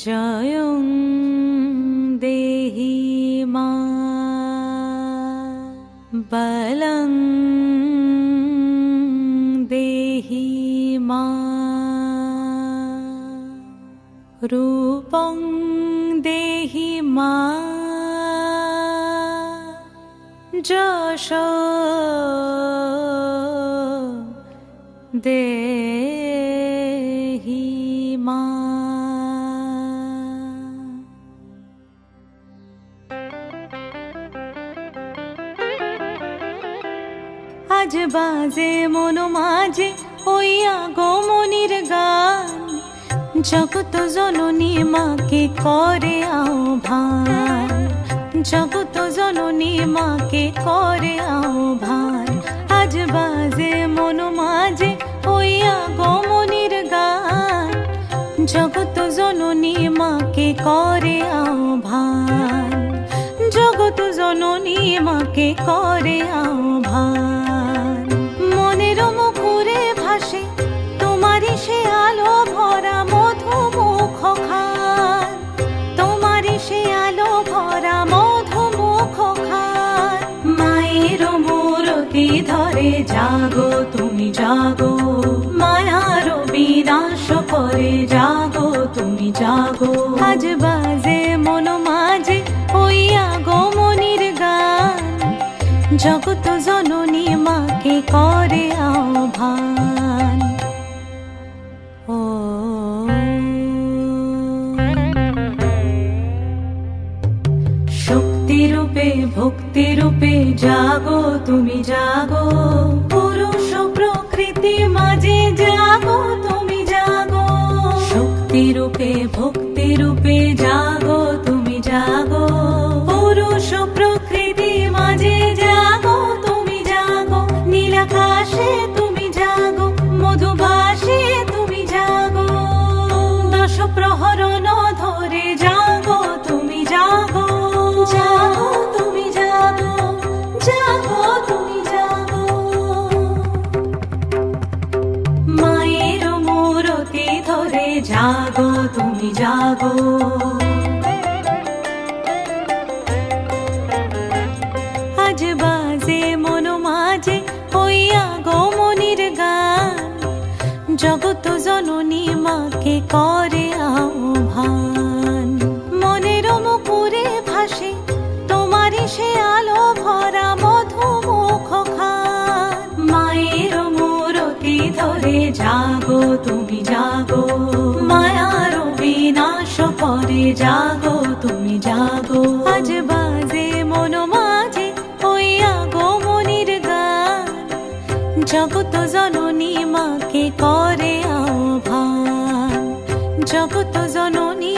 জয়ং দেহি মা বলং দেহি মা রূপং দেহি মা যশ দেহি মা। আজ বাজে মন মাঝে ওই আগমনীর গান, জগত জননী মাকে করে আহ্বান, জগত জননী মাকে করে আহ্বান। আজ বাজে মন মাঝে ওই আগমনীর গান, জগত জননী মাকে করে আহ্বান, জগত জননী মাকে করে আহ্বান। মনের মুখরে ভাসে তোমারই সে আলো ভরা মধুমুখ খান, তোমারই সে আলো ভরা মধুমুখ খান। মায়ের মূরতি ধরে জাগো তুমি জাগো, মায়ার বিনাশ করে জাগো তুমি জাগো। আজ বাজে মন মাঝে ওই আগমনীর গান, জগত জননী মাকে করে আহ্বান। ও শক্তি রূপে ভক্তি রূপে জাগো তুমি জাগো, পুরুষ প্রকৃতি মাঝে জাগো তুমি জাগো। শক্তি রূপে ভক্তি রূপে জাগো তুমি জাগো, পুরুষ প্রকৃতি মাঝে জাগো তুমি জাগো। নীলাকাশে তুমি জাগো, মধুভাসে তুমি জাগো, দশ প্রহরণ ধরে জাগো তুমি জাগো, জাগো তুমি জাগো, জাগো তুমি জাগো। মায়ের মূরতি ধরে জাগো তুমি জাগো। আজ বাজে মন মাঝে ওই আগমনীর গান, জগত জননী মাকে করে আহ্বান। মনের মুখরে ভাসে তোমারই সে আলো ভরা মধুমুখ খান। মায়ের মূরতি ধরে জাগো তুমি জাগো, মায়ার বিনাশ করে জাগো তুমি জাগো। আজ বাজে মন মাঝে ওই আগমনীর গান, জগত জননী মাকে করে আহ্বান, জগত জননী